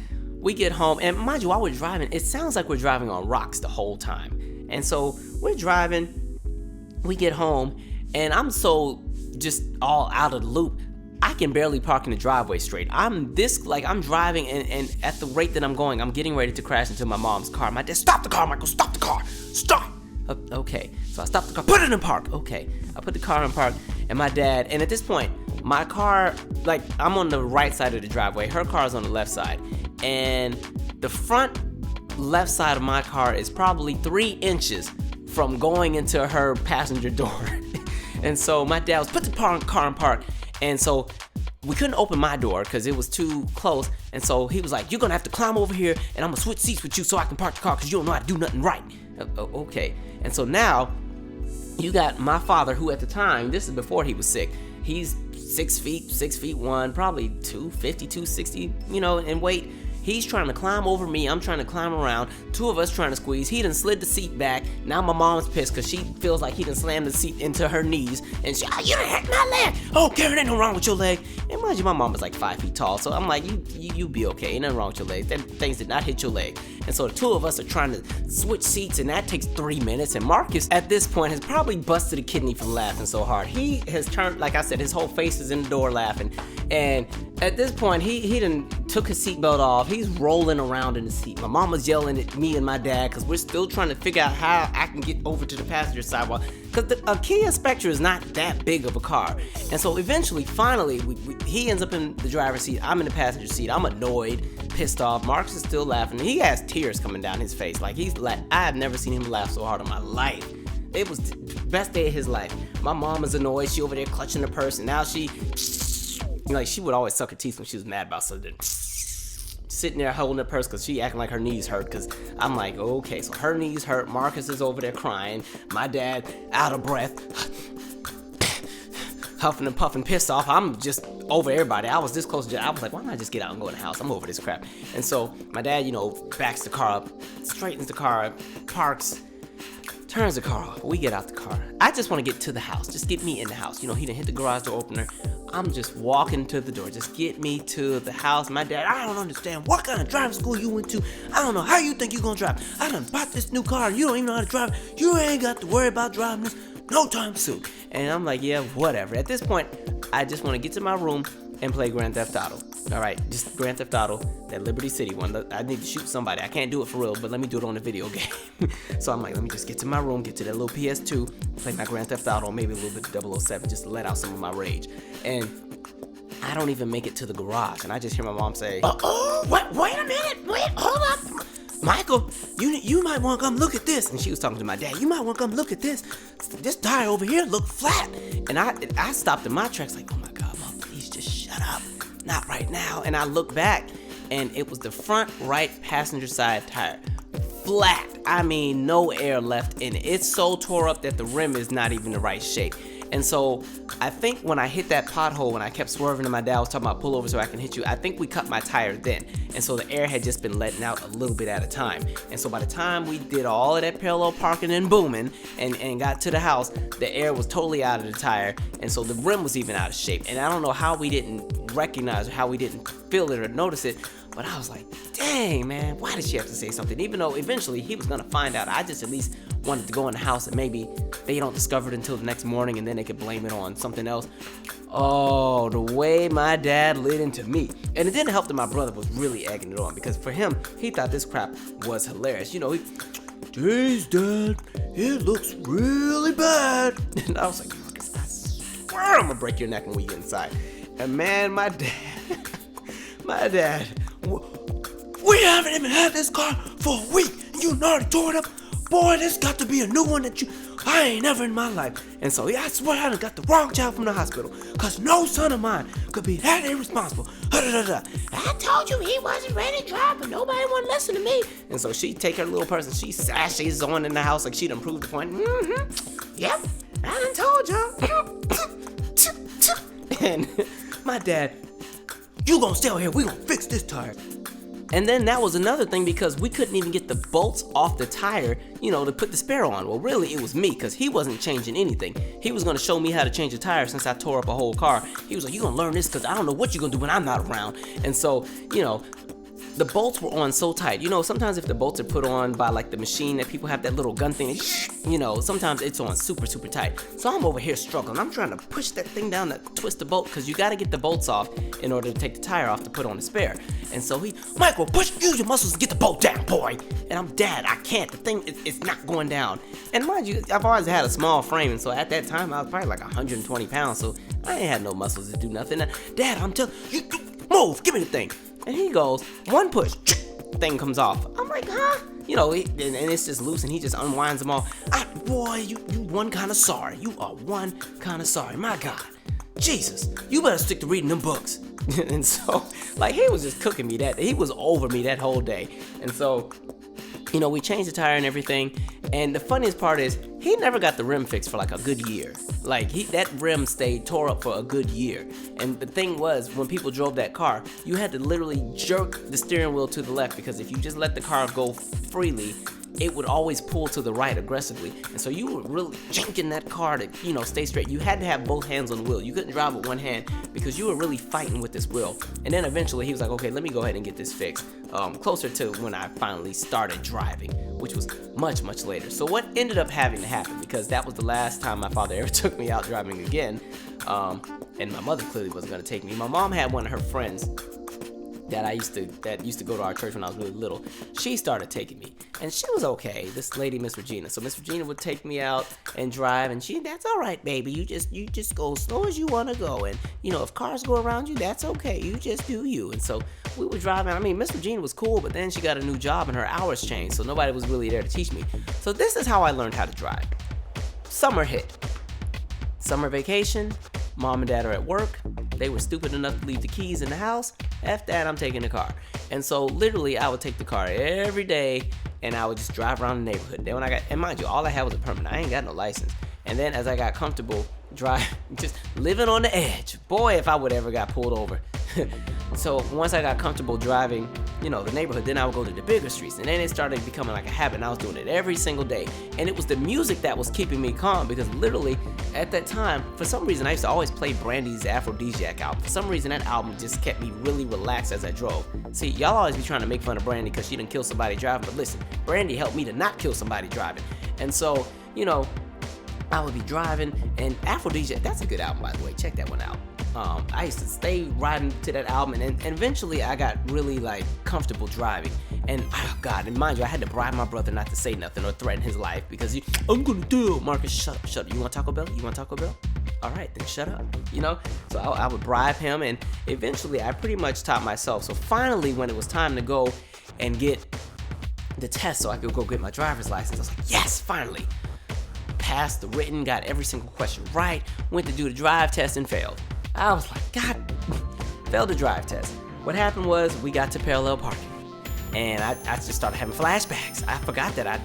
We get home, and mind you, while we're driving, it sounds like we're driving on rocks the whole time. And so we're driving, we get home, and I'm so just all out of the loop, I can barely park in the driveway straight. I'm driving, and at the rate that I'm going, I'm getting ready to crash into my mom's car. My dad, stop the car, Michael, stop the car, stop. Okay, so I stopped the car, put it in park. Okay, I put the car in park, and my dad, and at this point, my car, I'm on the right side of the driveway, her car is on the left side, and the front left side of my car is probably 3 inches from going into her passenger door. And so my dad was, put the car in park, and so we couldn't open my door because it was too close, and so he was like, you're gonna have to climb over here, and I'm gonna switch seats with you so I can park the car because you don't know how to do nothing right. Okay. And so now you got my father, who at the time, this is before he was sick, he's 6 feet 1, probably 250, 260, in weight. He's trying to climb over me. I'm trying to climb around. Two of us trying to squeeze. He done slid the seat back. Now my mom's pissed because she feels like he done slammed the seat into her knees. And she, you done hit my leg. Oh, Karen, ain't no wrong with your leg. And mind you, my mom is like 5 feet tall. So I'm like, you be okay. Ain't nothing wrong with your leg. Them things did not hit your leg. And so the two of us are trying to switch seats, and that takes 3 minutes. And Marcus, at this point, has probably busted a kidney from laughing so hard. He has turned, like I said, his whole face is in the door laughing. And at this point, he done took his seatbelt off. He's rolling around in the seat. My mama's yelling at me and my dad because we're still trying to figure out how I can get over to the passenger side. Because a Kia Spectra is not that big of a car. And so eventually, finally, he ends up in the driver's seat. I'm in the passenger seat. I'm annoyed, pissed off. Marcus is still laughing. He has tears coming down his face. Like, I have never seen him laugh so hard in my life. It was the best day of his life. My mom is annoyed. She over there clutching the purse, and now she would always suck her teeth when she was mad about something. Sitting there holding her purse because she acting like her knees hurt, because I'm like, okay, so her knees hurt. Marcus is over there crying. My dad out of breath, huffing and puffing, pissed off. I'm just over everybody. I was this close to I was like, why don't I just get out and go in the house? I'm over this crap. And so my dad, backs the car up, straightens the car up, parks, turns the car off. We get out the car. I just want to get to the house. Just get me in the house. He done hit the garage door opener. I'm just walking to the door. Just get me to the house. My dad, I don't understand what kind of driving school you went to. I don't know how you think you're going to drive. I done bought this new car. You don't even know how to drive. You ain't got to worry about driving this no time soon. And I'm like, yeah, whatever. At this point, I just want to get to my room and play Grand Theft Auto. All right, just Grand Theft Auto, that Liberty City one. I need to shoot somebody. I can't do it for real, but let me do it on a video game. So I'm like, let me just get to my room, get to that little PS2, play my Grand Theft Auto, maybe a little bit of 007, just to let out some of my rage. And I don't even make it to the garage, and I just hear my mom say, wait a minute, hold up. Michael, you might want to come look at this. And she was talking to my dad. You might want to come look at this. This tire over here look flat. And I stopped in my tracks like, oh my God, Mom, please just shut up. Not right now. And I look back, and it was the front right passenger side tire. Flat. I mean, no air left in it. It's so tore up that the rim is not even the right shape. And so I think when I hit that pothole, when I kept swerving and my dad was talking about pull over so I can hit you, I think we cut my tire then. And so the air had just been letting out a little bit at a time. And so by the time we did all of that parallel parking and booming and got to the house, the air was totally out of the tire. And so the rim was even out of shape. And I don't know how we didn't recognize or how we didn't feel it or notice it. But I was like, dang, man, why did she have to say something? Even though eventually he was going to find out. I just at least wanted to go in the house and maybe they don't discover it until the next morning and then they could blame it on something else. Oh, the way my dad lit into me. And it didn't help that my brother was really egging it on, because for him, he thought this crap was hilarious. Jeez, Dad, it looks really bad. And I was like, Marcus, I swear I'm going to break your neck when we get inside. And man, my dad, we haven't even had this car for a week, and you already tore it up. Boy, this got to be a new one I ain't never in my life. And so, I swear I done got the wrong child from the hospital, because no son of mine could be that irresponsible. I told you he wasn't ready to drive, but nobody wanted to listen to me. And so she take her little person, she sashes on in the house like she done proved the point. Yep, I done told y'all. And my dad, you gonna stay out here, we gonna fix this tire. And then that was another thing, because we couldn't even get the bolts off the tire, to put the spare on. Well, really, it was me, because he wasn't changing anything. He was going to show me how to change a tire since I tore up a whole car. He was like, you're going to learn this because I don't know what you're going to do when I'm not around. And so, the bolts were on so tight. Sometimes if the bolts are put on by like the machine that people have that little gun thing, sometimes it's on super, super tight. So I'm over here struggling. I'm trying to push that thing down to twist the bolt, because you got to get the bolts off in order to take the tire off to put on the spare. And so Michael, use your muscles to get the bolt down, boy. And I'm, Dad, I can't. The thing is not going down. And mind you, I've always had a small frame. And so at that time, I was probably like 120 pounds. So I ain't had no muscles to do nothing. Dad, I'm telling you, move, give me the thing. And he goes, one push, thing comes off. I'm like, huh? And it's just loose, and he just unwinds them all. Boy, you one kind of sorry. You are one kind of sorry. My God. Jesus, you better stick to reading them books. And so, he was just cooking me he was over me that whole day. And so, we changed the tire and everything, And the funniest part is, he never got the rim fixed for like a good year. Like, that rim stayed tore up for a good year. And the thing was, when people drove that car, you had to literally jerk the steering wheel to the left, because if you just let the car go freely, it would always pull to the right aggressively. And so you were really jinking that car to, stay straight. You had to have both hands on the wheel. You couldn't drive with one hand because you were really fighting with this wheel. And then eventually he was like, okay, let me go ahead and get this fixed. Closer to when I finally started driving, which was much, much later. So what ended up having to happen, because that was the last time my father ever took me out driving again, and my mother clearly wasn't going to take me. My mom had one of her friends that used to go to our church when I was really little. She started taking me, and she was okay. This lady, Miss Regina. So Miss Regina would take me out and drive, and that's all right, baby. You just go slow as you want to go, and if cars go around you, that's okay. You just do you. And so we were driving. I mean, Miss Regina was cool, but then she got a new job and her hours changed, so nobody was really there to teach me. So this is how I learned how to drive. Summer hit. Summer vacation. Mom and dad are at work. They were stupid enough to leave the keys in the house. F that, I'm taking the car. And so literally I would take the car every day and I would just drive around the neighborhood. Then and mind you, all I had was a permit. I ain't got no license. And then as I got comfortable just living on the edge, boy, if I would ever got pulled over. So once I got comfortable driving, the neighborhood, then I would go to the bigger streets. And then it started becoming like a habit, and I was doing it every single day. And it was the music that was keeping me calm, because literally at that time, for some reason, I used to always play Brandy's Aphrodisiac album. For some reason, that album just kept me really relaxed as I drove. See, y'all always be trying to make fun of Brandy because she didn't kill somebody driving, but listen, Brandy helped me to not kill somebody driving. And so, I would be driving, and Aphrodisiac, that's a good album, by the way. Check that one out. I used to stay riding to that album, and eventually I got really comfortable driving. And oh God, and mind you, I had to bribe my brother not to say nothing or threaten his life, because I'm gonna do it. Marcus, shut up. You want Taco Bell? All right, then shut up. So I would bribe him, and eventually I pretty much taught myself. So finally, when it was time to go and get the test so I could go get my driver's license, I was like, yes, finally. Passed the written, got every single question right, went to do the drive test and failed. I was like, God, failed the drive test. What happened was we got to parallel parking, and I just started having flashbacks. I forgot that I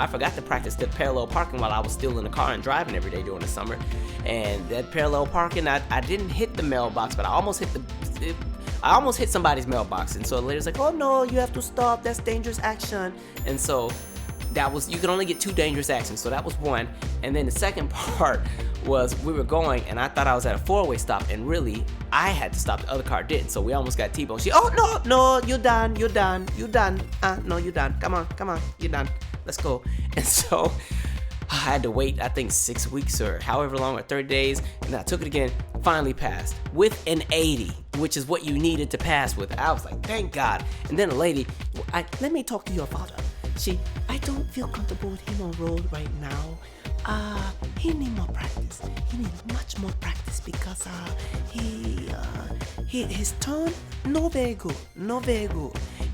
forgot to practice the parallel parking while I was still in the car and driving every day during the summer. And that parallel parking, I didn't hit the mailbox, but I almost hit somebody's mailbox. And so the lady's like, oh no, you have to stop. That's dangerous action. And so you could only get 2 dangerous actions, so that was one. And then the second part was we were going, and I thought I was at a 4-way stop, and really, I had to stop. The other car didn't, so we almost got T-boned. No, you're done. No, you're done. Come on, you're done. Let's go. And so I had to wait, I think 6 weeks or however long, or 30 days, and I took it again, finally passed with an 80, which is what you needed to pass with. I was like, thank God. And then the lady, let me talk to your father. I don't feel comfortable with him on road right now. He need more practice. He need much more practice because his turn not very good,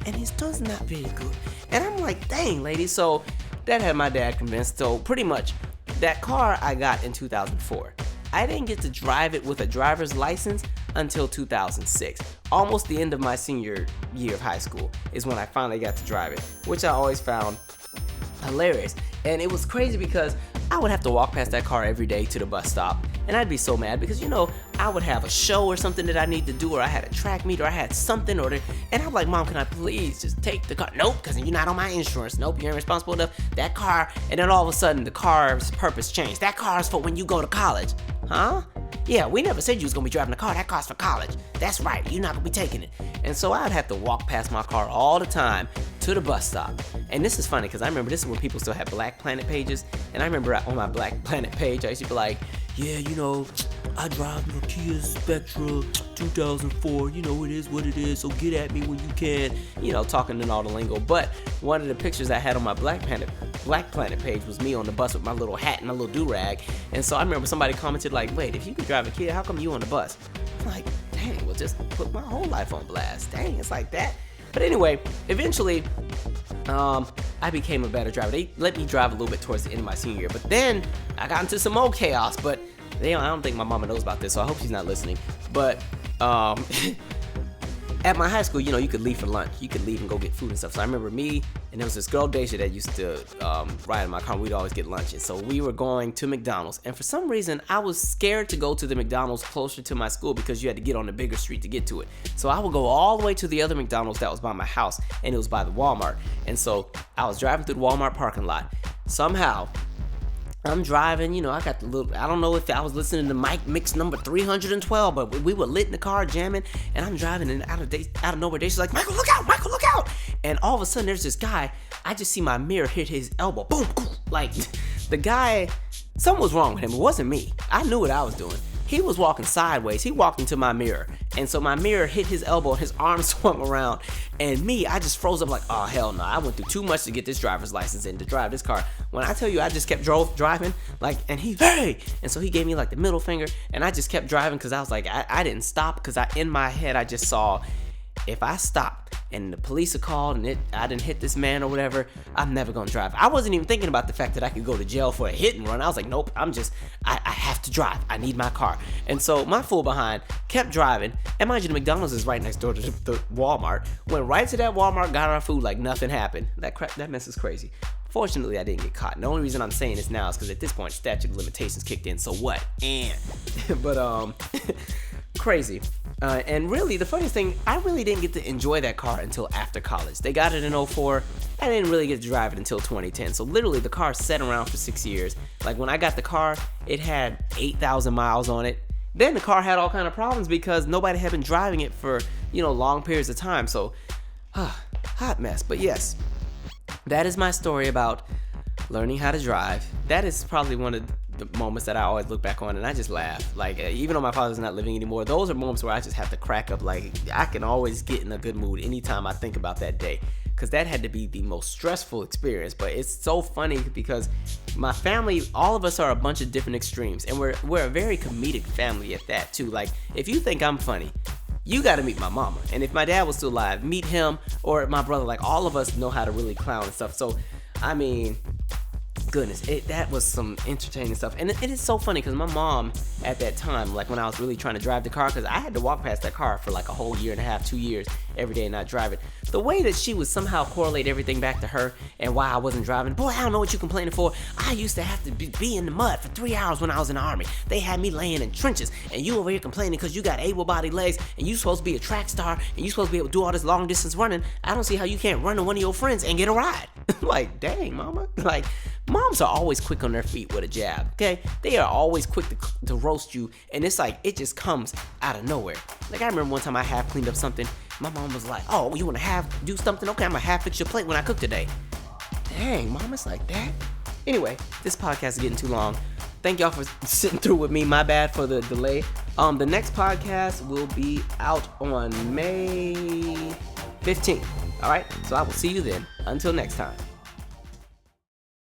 and his turn's not very good. And I'm like, dang, lady. So that had my dad convinced. So pretty much, that car I got in 2004. I didn't get to drive it with a driver's license until 2006. Almost the end of my senior year of high school is when I finally got to drive it, which I always found hilarious. And it was crazy because I would have to walk past that car every day to the bus stop, and I'd be so mad because I would have a show or something that I need to do, or I had a track meet, or I had something, and I'm like, Mom, can I please just take the car? Nope, because you're not on my insurance. Nope, you ain't responsible enough. That car, and then all of a sudden the car's purpose changed. That car's for when you go to college. Huh? Yeah, we never said you was gonna be driving the car. That car's for college. That's right, you're not gonna be taking it. And so I'd have to walk past my car all the time to the bus stop. And this is funny because I remember this is when people still had Black Planet pages. And I remember on my Black Planet page, I used to be like, yeah, I drive the Kia Spectra 2004. It is what it is. So get at me when you can. Talking in all the lingo. But one of the pictures I had on my Black Planet page was me on the bus with my little hat and my little do-rag. And so I remember somebody commented like, wait, if you could drive a Kia, how come you on the bus? I'm like, dang, well, just put my whole life on blast. Dang, it's like that. But anyway, eventually, I became a better driver. They let me drive a little bit towards the end of my senior year. But then I got into some more chaos. But I don't think my mama knows about this, so I hope she's not listening. But at my high school, you could leave for lunch. You could leave and go get food and stuff. So I remember me and there was this girl, Deja, that used to ride in my car. We'd always get lunch. And so we were going to McDonald's. And for some reason, I was scared to go to the McDonald's closer to my school because you had to get on the bigger street to get to it. So I would go all the way to the other McDonald's that was by my house, and it was by the Walmart. And so I was driving through the Walmart parking lot. Somehow, I'm driving, I got I don't know if I was listening to Mike Mix number 312, but we were lit in the car jamming, and I'm driving, and out of nowhere, she's like, Michael, look out, Michael, look out. And all of a sudden, there's this guy, I just see my mirror hit his elbow, boom, boom. Like, the guy, something was wrong with him. It wasn't me. I knew what I was doing. He was walking sideways. He walked into my mirror. And so my mirror hit his elbow and his arm swung around. And me, I just froze up like, oh, hell no. I went through too much to get this driver's license and to drive this car. When I tell you, I just kept driving, and he, hey! And so he gave me like the middle finger, and I just kept driving because I was like, I didn't stop because in my head, I just saw, if I stopped and the police are called and I didn't hit this man or whatever, I'm never gonna drive. I wasn't even thinking about the fact that I could go to jail for a hit and run. I was like, nope, I have to drive. I need my car. And so my fool behind kept driving. And mind you, the McDonald's is right next door to the Walmart. Went right to that Walmart, got our food like nothing happened. That mess is crazy. Fortunately, I didn't get caught. And the only reason I'm saying this now is because at this point, statute of limitations kicked in. So what? But crazy. And really, the funniest thing, I really didn't get to enjoy that car until after college. They got it in 2004. I didn't really get to drive it until 2010. So literally, the car sat around for 6 years. Like when I got the car, it had 8,000 miles on it. Then the car had all kind of problems because nobody had been driving it for, long periods of time. So, hot mess. But yes, that is my story about learning how to drive. That is probably one of the moments that I always look back on and I just laugh. Like, even though my father's not living anymore, those are moments where I just have to crack up. Like, I can always get in a good mood anytime I think about that day, because that had to be the most stressful experience. But it's so funny because my family, all of us are a bunch of different extremes, and we're a very comedic family at that too. Like, if you think I'm funny, you got to meet my mama. And if my dad was still alive, meet him or my brother. Like, all of us know how to really clown and stuff. So, I mean, goodness, that was some entertaining stuff. And it is so funny because my mom at that time, like when I was really trying to drive the car, because I had to walk past that car for like a whole year and a half, 2 years every day and not drive it. The way that she would somehow correlate everything back to her and why I wasn't driving. Boy, I don't know what you're complaining for. I used to have to be in the mud for 3 hours when I was in the Army. They had me laying in trenches, and you over here complaining because you got able-bodied legs and you supposed to be a track star and you supposed to be able to do all this long-distance running. I don't see how you can't run to one of your friends and get a ride. Like, dang, mama. Like, moms are always quick on their feet with a jab, okay? They are always quick to roast you, and it's like, it just comes out of nowhere. Like, I remember one time I half cleaned up something. My mom was like, oh, you want to do something? Okay, I'm going to half fix your plate when I cook today. Dang, mom, it's like that? Anyway, this podcast is getting too long. Thank y'all for sitting through with me. My bad for the delay. The next podcast will be out on May 15th. All right, so I will see you then. Until next time.